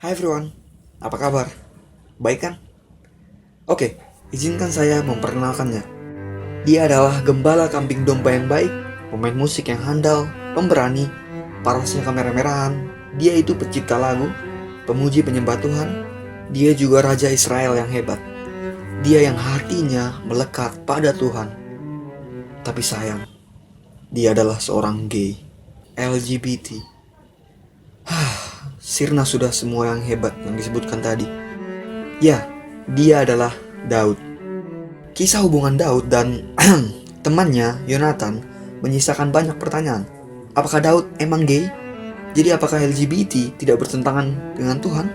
Hai everyone, apa kabar? Baik kan? Oke, izinkan saya memperkenalkannya. Dia adalah gembala kambing domba yang baik, pemain musik yang handal, pemberani, parasnya kamera merahan. Dia itu pencipta lagu, pemuji penyembah Tuhan. Dia juga Raja Israel yang hebat. Dia yang hatinya melekat pada Tuhan. Tapi sayang, dia adalah seorang gay, LGBT. Sirna sudah semua yang hebat yang disebutkan tadi. Ya, dia adalah Daud. Kisah hubungan Daud dan temannya Yonatan menyisakan banyak pertanyaan. Apakah Daud emang gay? Jadi apakah LGBT tidak bertentangan dengan Tuhan?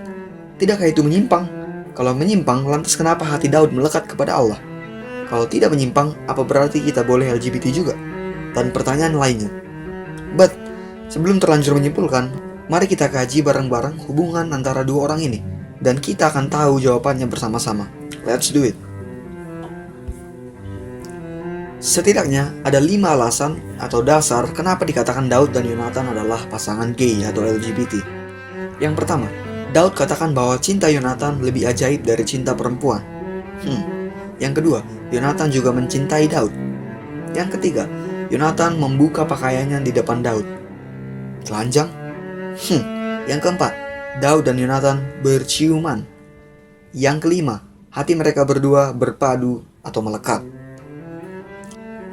Tidakkah itu menyimpang? Kalau menyimpang, lantas kenapa hati Daud melekat kepada Allah? Kalau tidak menyimpang, apa berarti kita boleh LGBT juga? Dan pertanyaan lainnya. But, sebelum terlanjur menyimpulkan, mari kita kaji bareng-bareng hubungan antara dua orang ini. Dan kita akan tahu jawabannya bersama-sama. Let's do it. Setidaknya ada 5 alasan atau dasar kenapa dikatakan Daud dan Yonatan adalah pasangan gay atau LGBT. Yang pertama, Daud katakan bahwa cinta Yonatan lebih ajaib dari cinta perempuan. Yang kedua, Yonatan juga mencintai Daud. Yang ketiga, Yonatan membuka pakaiannya di depan Daud. Telanjang? Yang keempat, Daud dan Yonatan berciuman. Yang kelima, hati mereka berdua berpadu atau melekat.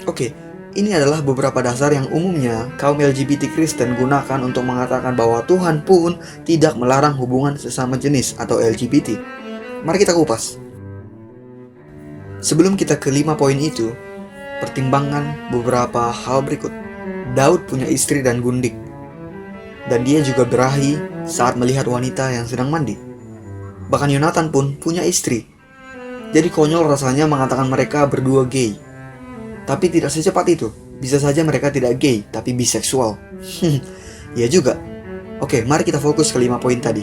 Oke, ini adalah beberapa dasar yang umumnya kaum LGBT Kristen gunakan untuk mengatakan bahwa Tuhan pun tidak melarang hubungan sesama jenis atau LGBT. Mari kita kupas. Sebelum kita ke 5 poin itu, pertimbangkan beberapa hal berikut. Daud punya istri dan gundik. Dan dia juga berahi saat melihat wanita yang sedang mandi. Bahkan Yonatan pun punya istri. Jadi konyol rasanya mengatakan mereka berdua gay. Tapi tidak secepat itu. Bisa saja mereka tidak gay, tapi biseksual. Ya juga. Oke, mari kita fokus ke 5 poin tadi.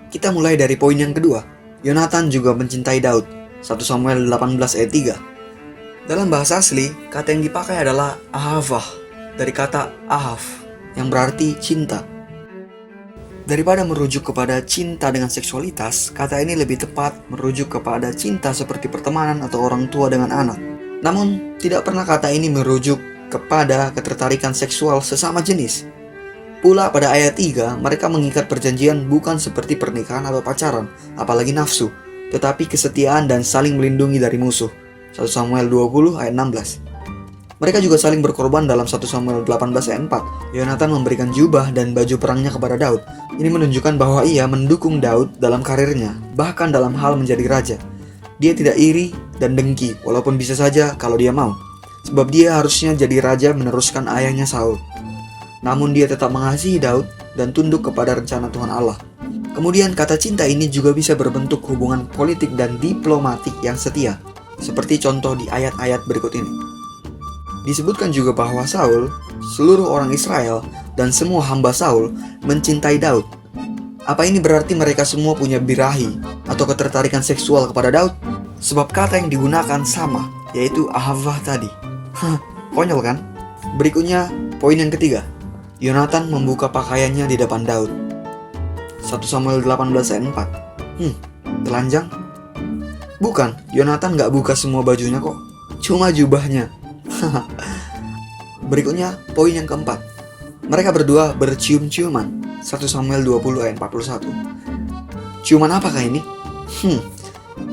Kita mulai dari poin yang kedua. Yonatan juga mencintai Daud. 1 Samuel 18 ayat 3. Dalam bahasa asli, kata yang dipakai adalah ahavah, dari kata ahav, yang berarti cinta. Daripada merujuk kepada cinta dengan seksualitas, kata ini lebih tepat merujuk kepada cinta seperti pertemanan atau orang tua dengan anak. Namun, tidak pernah kata ini merujuk kepada ketertarikan seksual sesama jenis. Pula pada ayat 3, mereka mengikat perjanjian bukan seperti pernikahan atau pacaran, apalagi nafsu, tetapi kesetiaan dan saling melindungi dari musuh. 1 Samuel 20 ayat 16. Mereka juga saling berkorban dalam 1 Samuel 18 ayat 4. Yonatan memberikan jubah dan baju perangnya kepada Daud. Ini menunjukkan bahwa ia mendukung Daud dalam karirnya, bahkan dalam hal menjadi raja. Dia tidak iri dan dengki, walaupun bisa saja kalau dia mau. Sebab dia harusnya jadi raja meneruskan ayahnya Saul. Namun dia tetap mengasihi Daud dan tunduk kepada rencana Tuhan Allah. Kemudian kata cinta ini juga bisa berbentuk hubungan politik dan diplomatik yang setia, seperti contoh di ayat-ayat berikut ini. Disebutkan juga bahwa Saul, seluruh orang Israel, dan semua hamba Saul mencintai Daud. Apa ini berarti mereka semua punya birahi atau ketertarikan seksual kepada Daud? Sebab kata yang digunakan sama, yaitu ahavah tadi. Konyol kan? Berikutnya, poin yang ketiga. Yonatan membuka pakaiannya di depan Daud. 1 Samuel 18 ayat 4. Telanjang? Bukan, Yonatan gak buka semua bajunya kok. Cuma jubahnya. Berikutnya, poin yang keempat. Mereka berdua bercium-ciuman. 1 Samuel 20 ayat 41. Ciuman apakah ini?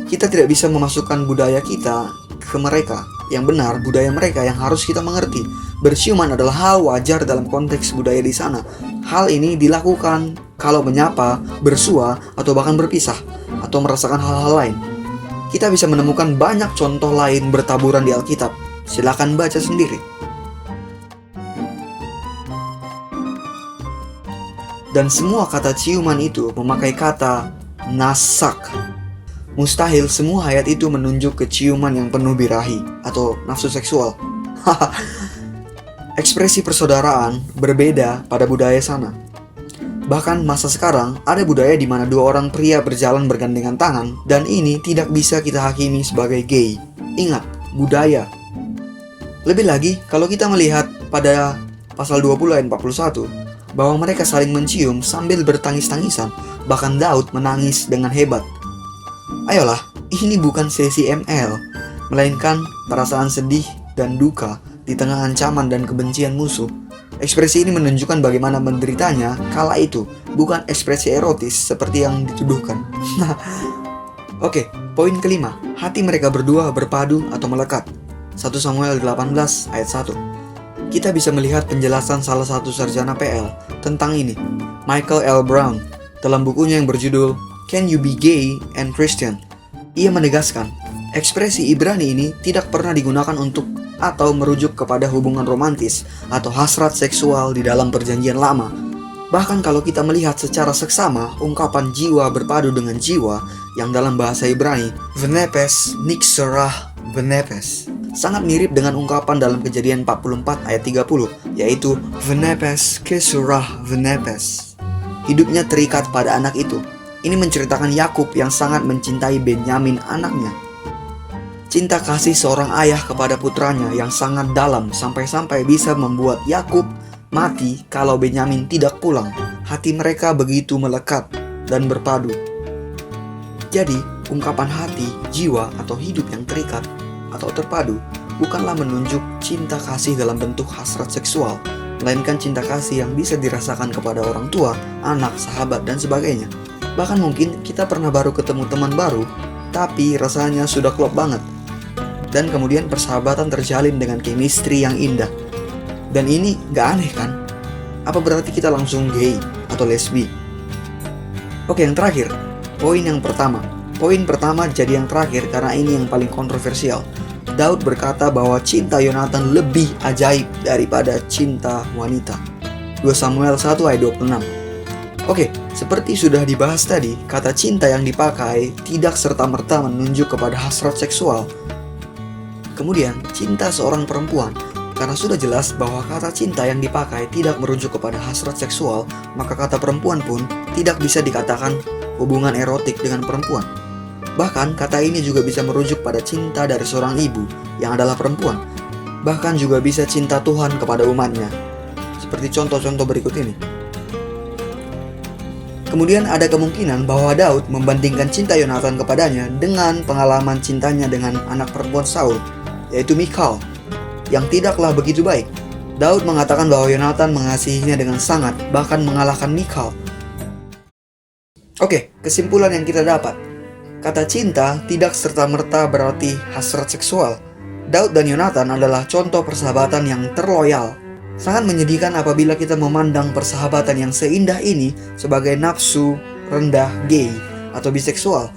Kita tidak bisa memasukkan budaya kita ke mereka. Yang benar, budaya mereka yang harus kita mengerti. Berciuman adalah hal wajar dalam konteks budaya di sana. Hal ini dilakukan kalau menyapa, bersua, atau bahkan berpisah, atau merasakan hal-hal lain. Kita bisa menemukan banyak contoh lain bertaburan di Alkitab. Silakan baca sendiri. Dan semua kata ciuman itu memakai kata nasak. Mustahil semua ayat itu menunjuk ke ciuman yang penuh birahi atau nafsu seksual. Ekspresi persaudaraan berbeda pada budaya sana. Bahkan masa sekarang ada budaya di mana dua orang pria berjalan bergandengan tangan, dan ini tidak bisa kita hakimi sebagai gay. Ingat, budaya. Lebih lagi, kalau kita melihat pada pasal 20 ayat 41, bahwa mereka saling mencium sambil bertangis-tangisan, bahkan Daud menangis dengan hebat. Ayolah, ini bukan sesi ML, melainkan perasaan sedih dan duka di tengah ancaman dan kebencian musuh. Ekspresi ini menunjukkan bagaimana menderitanya kala itu, bukan ekspresi erotis seperti yang dituduhkan. Oke, poin kelima, hati mereka berdua berpadu atau melekat. 1 Samuel 18 ayat 1. Kita bisa melihat penjelasan salah satu sarjana PL tentang ini, Michael L. Brown, dalam bukunya yang berjudul Can You Be Gay and Christian? Ia menegaskan, ekspresi Ibrani ini tidak pernah digunakan untuk atau merujuk kepada hubungan romantis atau hasrat seksual di dalam perjanjian lama. Bahkan kalau kita melihat secara seksama ungkapan jiwa berpadu dengan jiwa yang dalam bahasa Ibrani, Venepes Nixerah Venepes, sangat mirip dengan ungkapan dalam Kejadian 44 ayat 30, yaitu Venepes Kesurah Venepes. Hidupnya terikat pada anak itu. Ini menceritakan Yakub yang sangat mencintai Benyamin anaknya. Cinta kasih seorang ayah kepada putranya yang sangat dalam sampai-sampai bisa membuat Yakub mati kalau Benyamin tidak pulang. Hati mereka begitu melekat dan berpadu. Jadi, ungkapan hati, jiwa, atau hidup yang terikat atau terpadu bukanlah menunjuk cinta kasih dalam bentuk hasrat seksual, melainkan cinta kasih yang bisa dirasakan kepada orang tua, anak, sahabat, dan sebagainya. Bahkan mungkin kita pernah baru ketemu teman baru, tapi rasanya sudah klop banget. Dan kemudian persahabatan terjalin dengan chemistry yang indah. Dan ini gak aneh kan? Apa berarti kita langsung gay atau lesbi? Oke, yang terakhir, poin yang pertama. Poin pertama jadi yang terakhir karena ini yang paling kontroversial. Daud berkata bahwa cinta Yonatan lebih ajaib daripada cinta wanita. 2 Samuel 1 ayat 26. Oke, seperti sudah dibahas tadi, kata cinta yang dipakai tidak serta-merta menunjuk kepada hasrat seksual. Kemudian, cinta seorang perempuan, karena sudah jelas bahwa kata cinta yang dipakai tidak merujuk kepada hasrat seksual, maka kata perempuan pun tidak bisa dikatakan hubungan erotik dengan perempuan. Bahkan, kata ini juga bisa merujuk pada cinta dari seorang ibu yang adalah perempuan. Bahkan juga bisa cinta Tuhan kepada umatnya. Seperti contoh-contoh berikut ini. Kemudian ada kemungkinan bahwa Daud membandingkan cinta Yonatan kepadanya dengan pengalaman cintanya dengan anak perempuan Saul, yaitu Michal, yang tidaklah begitu baik. Daud mengatakan bahwa Yonatan mengasihinya dengan sangat, bahkan mengalahkan Michal. Oke, kesimpulan yang kita dapat. Kata cinta tidak serta-merta berarti hasrat seksual. Daud dan Yonatan adalah contoh persahabatan yang terloyal. Sangat menyedihkan apabila kita memandang persahabatan yang seindah ini sebagai nafsu rendah gay atau biseksual.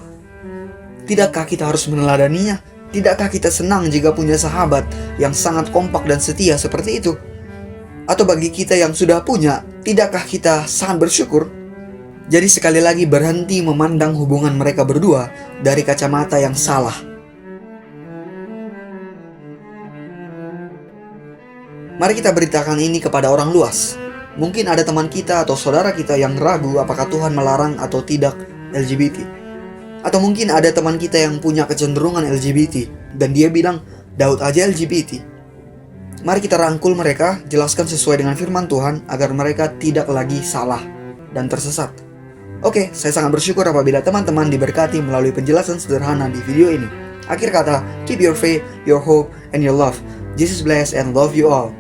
Tidakkah kita harus meneladaninya? Tidakkah kita senang jika punya sahabat yang sangat kompak dan setia seperti itu? Atau bagi kita yang sudah punya, tidakkah kita sangat bersyukur? Jadi sekali lagi berhenti memandang hubungan mereka berdua dari kacamata yang salah. Mari kita beritakan ini kepada orang luas. Mungkin ada teman kita atau saudara kita yang ragu apakah Tuhan melarang atau tidak LGBT. Atau mungkin ada teman kita yang punya kecenderungan LGBT dan dia bilang, Daud aja LGBT. Mari kita rangkul mereka, jelaskan sesuai dengan firman Tuhan agar mereka tidak lagi salah dan tersesat. Oke, saya sangat bersyukur apabila teman-teman diberkati melalui penjelasan sederhana di video ini. Akhir kata, keep your faith, your hope, and your love. Jesus bless and love you all.